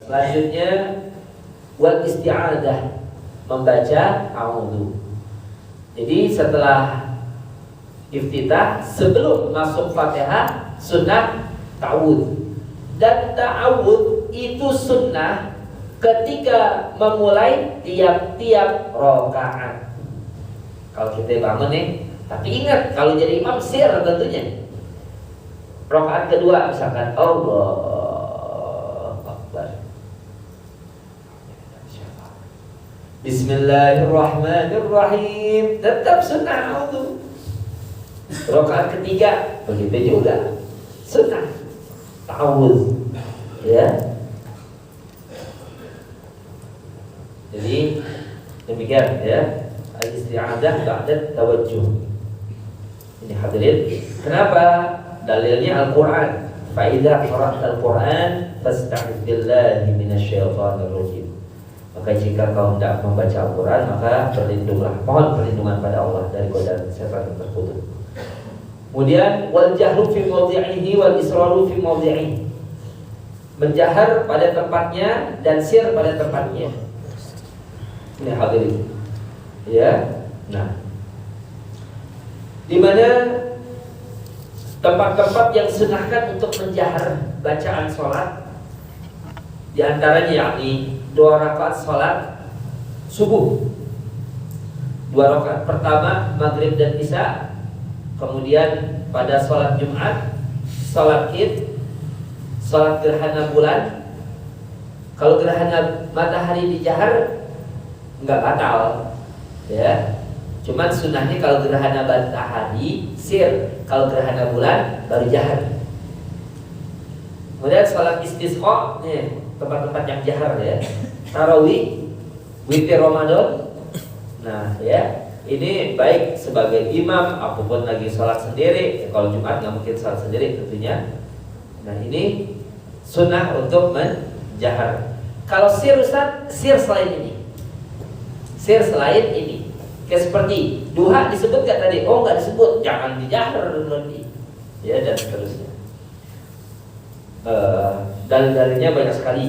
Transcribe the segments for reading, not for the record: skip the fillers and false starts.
Selanjutnya wal isti'adah, membaca a'udzu. Jadi setelah iftitah, sebelum masuk Fatihah, sunnah ta'awudz. Dan ta'awudz itu sunnah ketika memulai tiap-tiap rakaat. Kalau kita bangun nih, tapi ingat kalau jadi imam sir tentunya. Rakaat kedua misalkan Allahu Akbar, Bismillahirrahmanirrahim, tetap sunnah a'udzu. Rakaat ketiga begitu juga sunnah ta'awudz, ya. Jadi demikian ya, al-isti'adah ba'da tawajjuh. Ini hadirin, kenapa? Dalilnya Al-Qur'an. Fa idza qara'tal Qur'an fasta'idz billahi minasyaitonir rajim. Maka jika kau hendak membaca Al-Quran, maka berlindunglah, mohon perlindungan pada Allah dari godaan setan yang terkutuk. Kemudian wal jahru fi mawdhi'ihi wal israru fi mawdhi'ihi, menjahar pada tempatnya dan sir pada tempatnya. Ini hadirin, ya. Nah, di mana tempat-tempat yang sunahkan untuk menjahar bacaan sholat, di antaranya yakni 2 rakaat sholat subuh, 2 rakaat pertama maghrib dan isya, kemudian pada sholat Jumat, sholat Id, sholat gerhana bulan. Kalau gerhana matahari dijahar nggak batal, ya. Cuman sunnahnya kalau gerhana matahari sir, kalau gerhana bulan baru jahar. Kemudian sholat istisqa, nih tempat-tempat yang jahar ya. Tarawih, witir Ramadan. Nah ya, ini baik sebagai imam ataupun lagi sholat sendiri. Kalau Jumat nggak mungkin sholat sendiri tentunya. Nah ini sunnah untuk menjahar. Kalau sir Ustaz, sir selain ini, sir selain ini, kayak seperti duha disebut gak tadi? Oh nggak disebut, jangan dijahar lagi, ya, dan seterusnya. Dalil-dalilnya banyak sekali.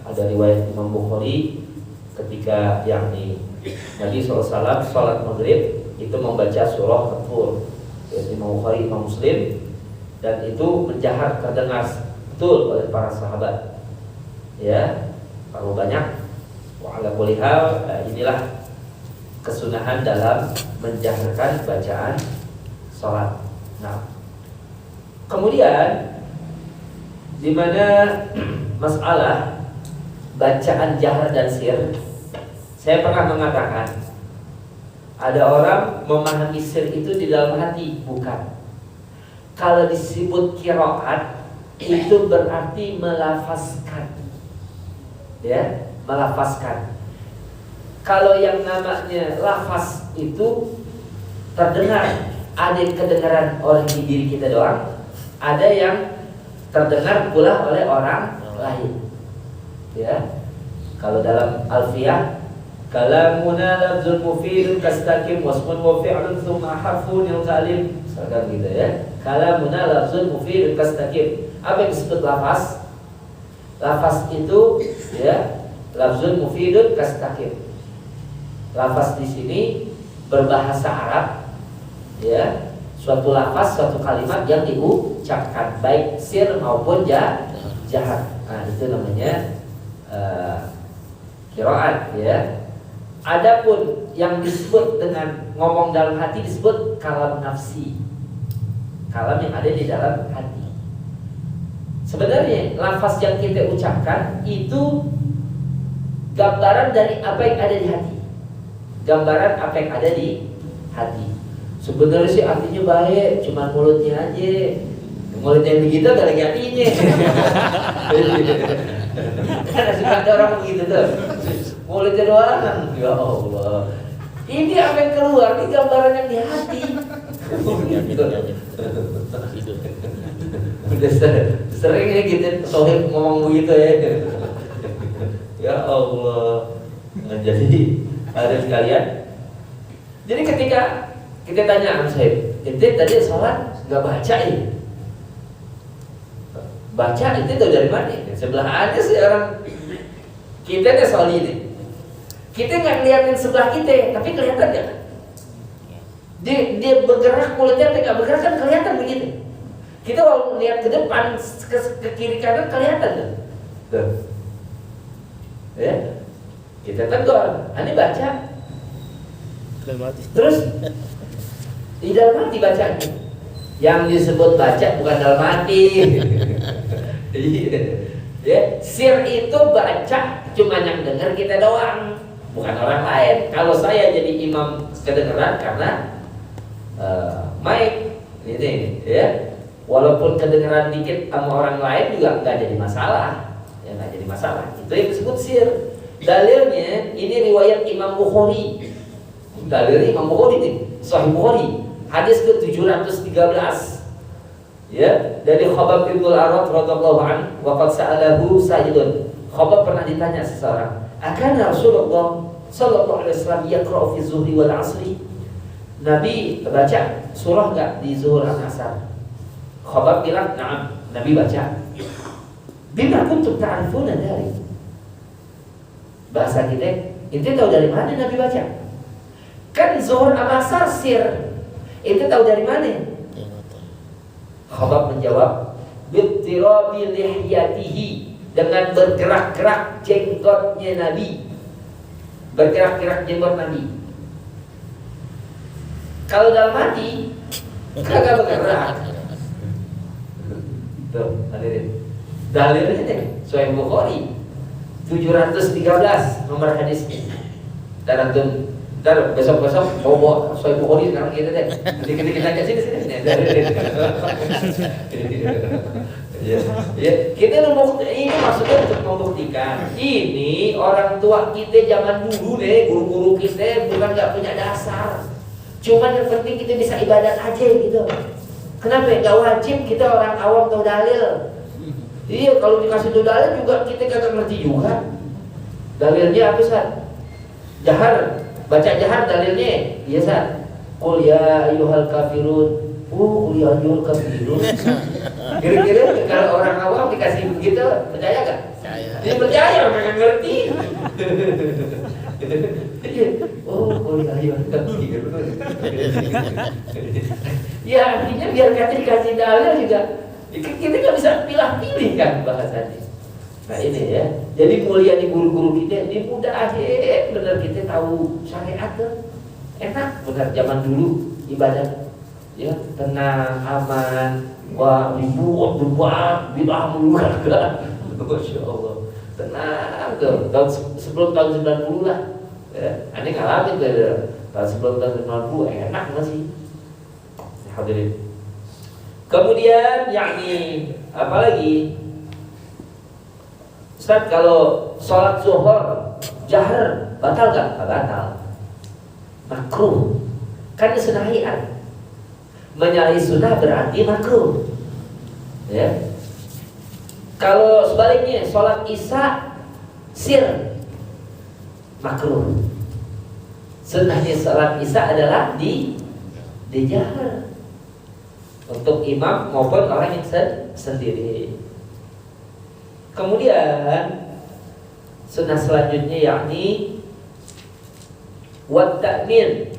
Ada riwayat Imam Bukhari ketika yakni Nabi SAW sholat maghrib itu membaca surah At-Tur, yaitu Imam Bukhari, Imam Muslim, dan itu menjahar, terdengar betul oleh para sahabat. Ya, kalau banyak, wa ala kulli hal, inilah kesunahan dalam menjaharkan bacaan sholat. Nah, kemudian di mana masalah bacaan jahar dan sir, saya pernah mengatakan ada orang memahami sir itu di dalam hati, bukan. Kalau disebut qiraat itu berarti melafazkan, ya, melafazkan. Kalau yang namanya lafaz itu terdengar, ada kedengaran oleh diri kita doang, ada yang terdengar pula oleh orang lain. Ya, kalau dalam Alfiyah, kalamuna lafzun mufidun kastaqim wasmun wa fi'lun thumma harfun kalim, misalkan gitu ya. Kalamuna lafzun mufidun kastaqim. Apa yang disebut lafaz? Lafaz itu ya, lafzun mufidun kastaqim. Lafaz di sini berbahasa Arab, ya, suatu lafaz, suatu kalimat yang diucapkan baik sir maupun jahar. Nah, itu namanya qiraat, ya. Adapun yang disebut dengan ngomong dalam hati disebut kalam nafsi, kalam yang ada di dalam hati. Sebenarnya lafaz yang kita ucapkan itu gambaran dari apa yang ada di hati, gambaran apa yang ada di hati. Sebenarnya sih artinya baik, cuma mulutnya aja. Mulutnya yang begitu gak lagi hatinya. Karena suka ada orang begitu tuh, mulutnya doang. Ya Allah, ini apa yang keluar, ini gambaran yang di hati. Udah seringnya gitu Sohib ngomong begitu ya. Ya Allah. Nah, jadi ada sekalian, jadi ketika kita tanya sama Sohib, ente tadi sholat nggak baca ini? Baca itu dari mana? Sebelah ada sih orang Kita nih soli nih. Kita nggak ngeliatin sebelah kita, tapi kelihatan nggak? Dia bergerak, mulutnya nggak bergerak kan kelihatan begitu. Kita kalau lihat ke depan, ke kiri kanan kelihatan tuh. Tuh. Ya. Kita tegur, ini baca. Terus di dalam hati bacanya. Yang disebut baca bukan dalam hati. Ya, sir itu baca cuma yang dengar kita doang, bukan orang lain. Kalau saya jadi imam kedengeran karena mic ini, ya. Walaupun kedengeran dikit sama orang lain juga nggak jadi masalah, ya nggak jadi masalah. Itu yang disebut sir. Dalilnya ini riwayat Imam Bukhari. Dalilnya Imam Bukhari nih, Sahih Bukhari, hadis ke-713. Ya, dari Khabbab bin Al-Arat radhiyallahu anhu, waqad sa'alahu Sa'idun. Khabbab pernah ditanya seseorang, "Akan Rasulullah sallallahu alaihi wasallam yaqra'u fi zuhri wal 'asri?" Nabi baca surah enggak di zuhur dan asar? Khabbab bilang, "Na'am." Nabi baca. Bima kuntum ta'rifuna dzalik? Bahasa kita, ente tahu dari mana Nabi baca? Kan zuhur sama asar sir. Ente tahu dari mana? Khabbab menjawab, "Bittirabi lihyatihi," dengan bergerak-gerak jenggotnya Nabi. Bergerak-gerak jenggot Nabi. Kalau dalam hati kagak bergerak. Tuh, hadirin. Dalilnya nih, Sahih Bukhari 713 nomor hadisnya. Ntar besok-besok bawa Sahih Bukhari sekarang kita deh. Dikit-dikit kita ke sini. Ya, kita ini maksudnya untuk membuktikan ini orang tua kita zaman dulu deh, guru-guru kita bukan nggak punya dasar. Cuman yang penting kita bisa ibadat aja gitu. Kenapa? Gak wajib kita orang awam tahu dalil. Iya, kalau dikasih tahu dalil juga kita kagak ngerti juga. Dalilnya apa Ustaz? Jahar, baca jahar dalilnya. Iya Ustaz. Qul ya ayyuhal kafirun. Qul ya ayyuhal kafirun. Kira-kira kalau orang awam dikasih begitu percaya gak? Dia percaya, mereka ngerti. Oh, ya artinya biar kita dikasih dalil juga kita nggak bisa pilih-pilih kan bahasanya. Nah ini ya, jadi mulia di guru-guru kita ini mudah aja, bener kita tahu syariat tuh enak, bener zaman dulu ibadah ya tenang, aman, wah dibuat bidah mulu kan, masya Allah, tenang tuh, sebelum tahun 90 lah. Ya, ini ngalamin tuh sebelum tahun 90 enak masih. Hadirin. Kemudian yakni apalagi? Ustaz, kalau sholat zuhur jahar batal gak? Batal. Makruh. Kan sunahian. Menyalahi sunnah berarti makruh. Ya. Kalau sebaliknya sholat isya sir makruh. Sunnahnya sholat isya adalah di jahar untuk imam maupun orang yang sendiri. Kemudian sunnah selanjutnya yakni wat ta'min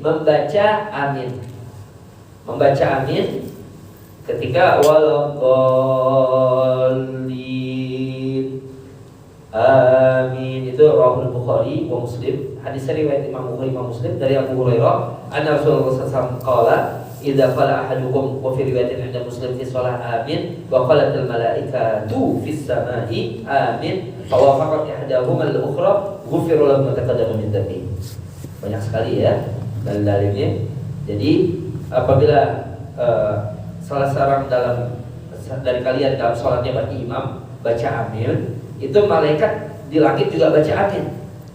membaca amin. Membaca amin ketika waladhdallin. Amin itu rawahul Bukhari wa Muslim. Hadis riwayat Imam Bukhari Imam Muslim dari Abu Hurairah anna Rasulullah sallallahu alaihi wasallam qala idza qala ahadukum wa fi riwayatin 'inda Muslim fi shalah amin wa qalat al malaikatu fis samai amin fa wafaqat ihdahuma al ukhra ghufira lahu ma taqaddama min dhanbi. Banyak sekali ya dalil-dalilnya. Jadi apabila salah seorang dari kalian dalam salatnya bagi imam baca amin, itu malaikat di langit juga baca amin.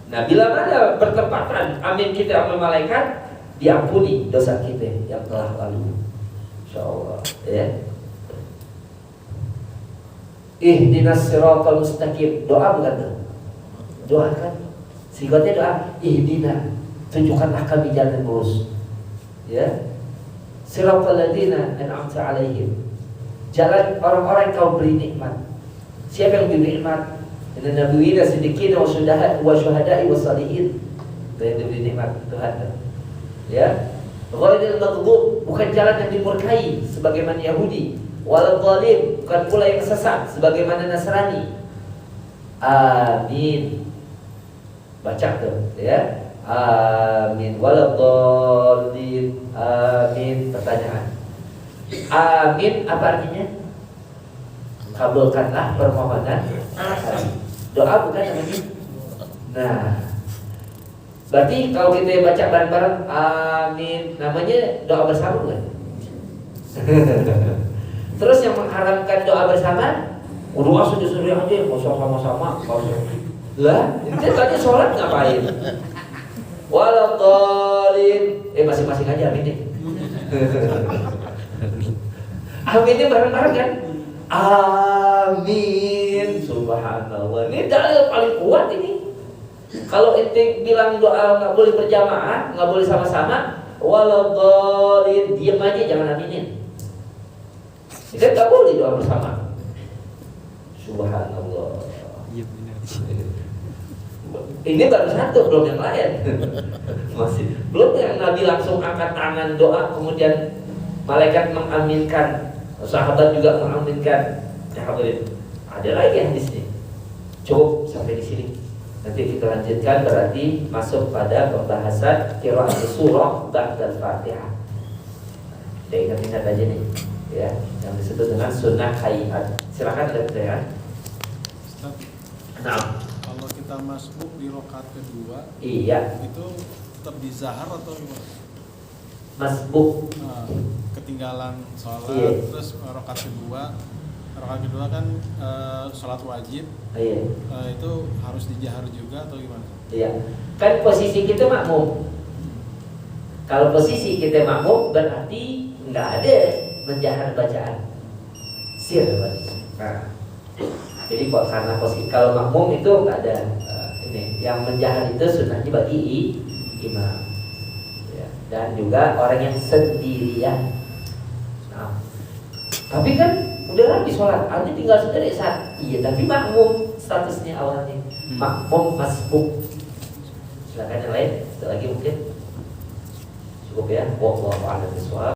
Nah, bila mana bertepatan amin kita sama malaikat, diampuni dosa kita yang telah lalu. Insyaallah, ya. Ihdinas siratal mustaqim. Doa bukan tuh? Doa kan? Sifatnya doa ihdina. Tunjukkanlah kami jalan lurus. Ya. Siratal ladzina an'amta 'alaihim. Jalan orang-orang yang kau beri nikmat. Siapa yang diberi nikmat? Inna nabiyina siddiqina wa syuhada'i wa salihin. Itu yang diberi nikmat Tuhan. Ya. Ghairil maghdub, bukan jalan yang dimurkai sebagaimana Yahudi. Walad dhalim, bukan pula yang sesat sebagaimana Nasrani. Amin. Baca tuh, ya. Amin. Walad dhalim. Amin. Pertanyaan. Amin apa artinya? Kabulkanlah permohonan. Doa bukan namanya. Nah, berarti kalau kita baca bareng-bareng amin, namanya doa bersama bukan? Terus yang mengharamkan doa bersama, doa sendiri aja, nggak usah sama-sama, nggak usah. Lah, itu tadi sholat ngapain? Waladhdallin, masing-masing aja amin deh. Aminnya bareng-bareng kan? Amin. Subhanallah. Ini dalil paling kuat ini. Kalau ente bilang doa nggak boleh berjamaah, nggak boleh sama-sama, waladhdallin, diam aja, jangan aminin. Kita nggak boleh doa bersama. Subhanallah. Ini baru satu, belum yang lain. Masih belum yang Nabi langsung angkat tangan doa, kemudian malaikat mengaminkan, sahabat juga mengaminkan. Ya hadirin, ada lagi hadis ini. Cukup sampai di sini. Nanti kita lanjutkan, berarti masuk pada pembahasan qiraat surah ba'dal Fatihah. Kita ingat-ingat aja nih, ya, yang disebut dengan sunnah hayat. Silakan ada pertanyaan. Nah, kalau kita masbuk di rakaat kedua, iya, itu tetap di zahar atau gimana? Masbuk. Ketinggalan sholat, Iya. terus rakaat kedua kan sholat wajib, Iya. itu harus dijahar juga atau gimana? Iya. Kan posisi kita makmum. Kalau posisi kita makmum berarti nggak ada menjahar bacaan sir. Nah, jadi karena posisi kalau makmum itu nggak ada ini. Yang menjahar itu sunnahnya bagi imam. Ya. Dan juga orang yang sendirian. Nah, tapi kan udah rapi sholat, ini tinggal sendiri saat. Iya, tapi makmum statusnya awalnya. Makmum masbuk. Silakan yang lain, ada lagi mungkin. Cukup ya. Wallahu a'lam bishawab.